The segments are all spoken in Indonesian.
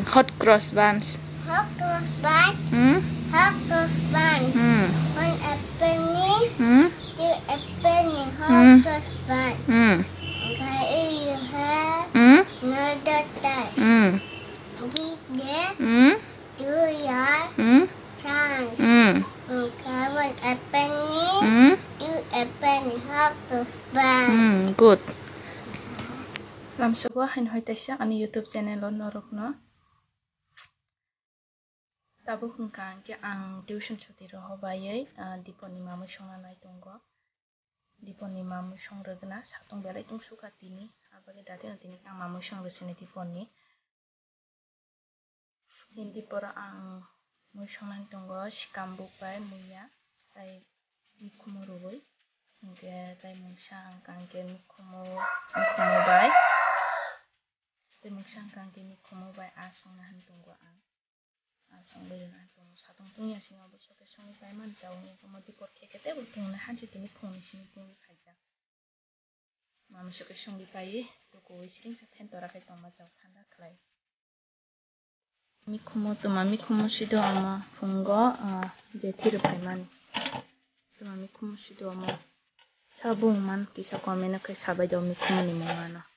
hot cross buns. Hot cross bun. Hot cross bun. One apple ni. Two apple ni. Hot cross bun. Okay, you have another task. Give them do your chance. Okay, one apple ni. Two apple ni. Hot cross bun. Good. Lamsugo hain hoitaisya ani YouTube channel on norokno. Tabu hungkang ke ang tuition chuti ro hobayai diponi mamu shongna nai tongo. Diponi mamu shong rogna satung belai tung suka tini abage dati tini ang mamu shong resene diponi. Hindi pora ang mu shongna tongo shikambu pai muya tai mikumu rogoi. Hingke tai mungsang kangke mikumu bai. Tai mungsang kangke mikumu bai asong na hantunggo ang. Asong beli na tung satung tungya singa bo soke songi pai man jauh ni komo dipor kekete bo tung na hanci tini phone sini tung kaja. Mamu soke songi pai to ko isring sa pen tora kai toma jauh thanda klai. Mikumu sido ama fungo jethir pai man. Tuma mikumu sido ama sabung man kisa komena kai sabai do mikumu ni mongana.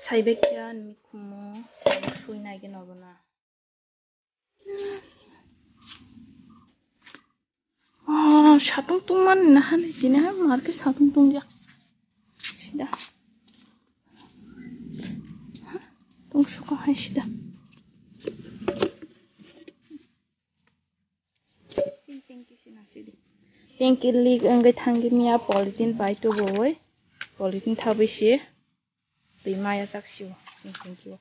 Saibekyan mikumu sui nage nogona. Satung tung man nahan dini har marke satung tung jak. Sida. Tung suka hai sida. Thank you lig angge thangi mia polythene pai to boy. Polythene thabisi. Maya saksiu. Thank you.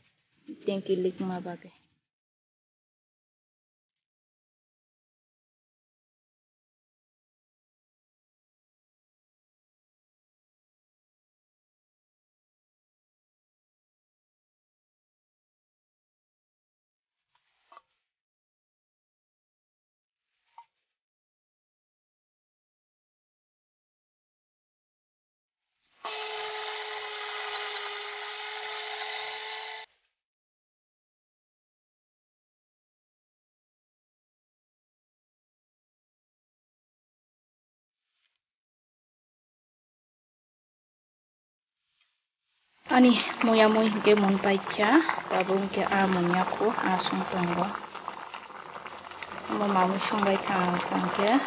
Thank you lig ma bage. Ani moya moi ke mon pai kya tabung ke a monya ko asung tongo. Mo mamu sung bai kang ke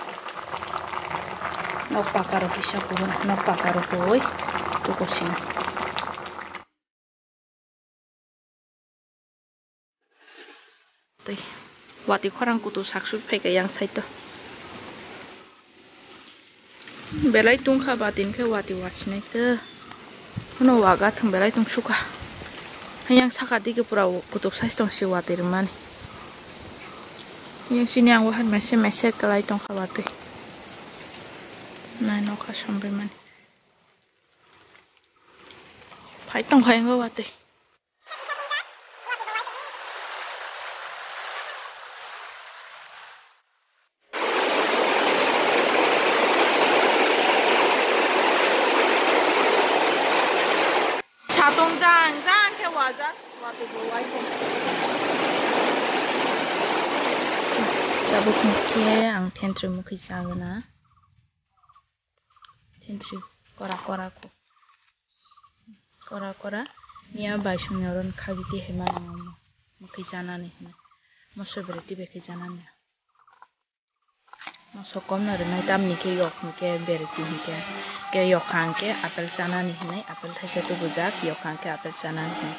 nok pakaro bisa pun nok pakaro koi to kosin. Tei wati khorang kutu saksu phai ke yang side to. Belai tung kha batin ke wati wasnai te. Kono waga thang belai tung suka. Yang sakati ke pura kutuk size tong si wati rumani. Yang sini ang wahan mese kelai tong khawati. Nai no kha sombe man. Phai tong khai ngo wati. Chatong jang ke wajak wati bo wai ko. Tabu ke ang tentri mukhi sagana. Tentri kora ko. Kora nia baishung nyoron khagiti hema ngamo mukhi janani hna. Mosobreti beki janani. Mosokom na renai tam ni ke yok ni ke bereti ni ke yok khang ke apel janani hna apel thaise tu bujak yok khang ke apel janani hna.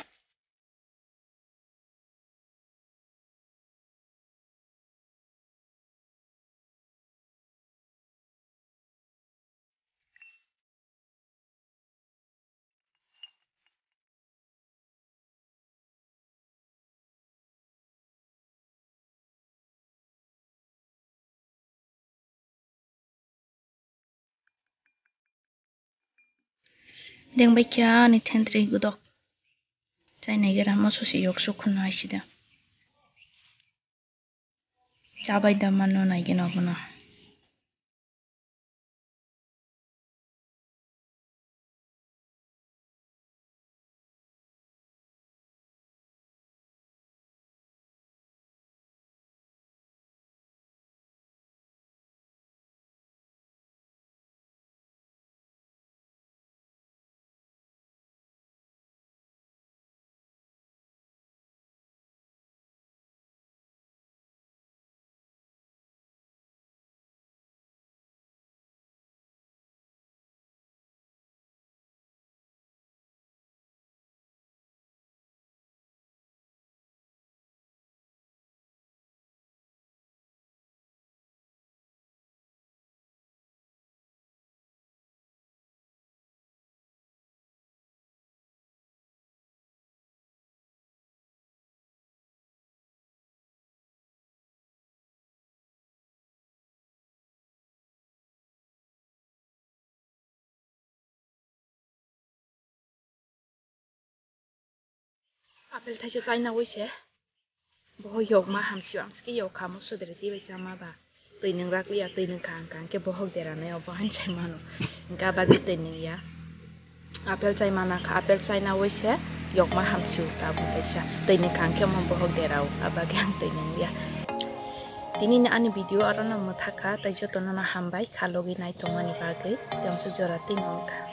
Deng baikya ni tentri gudok. Chai negera mosusi yok sukun aishida. Chabai damano naigena guna. Apel thaja saina wise. Boho yok ma hamsi amski yok kamu sodreti baisa ma ba. Taining rakli ya taining kang ke boho derane ya bohan chai mano. Enka bagi taining ya. Apel chai mana ka apel chai na wise yok ma hamsi ka bu baisa. Taining kang ke mo boho derau abagi ang taining ya. Tini na ani video arana muthaka tai jotona na hambai khalogi nai tongani bagai temsu jora tinong ka.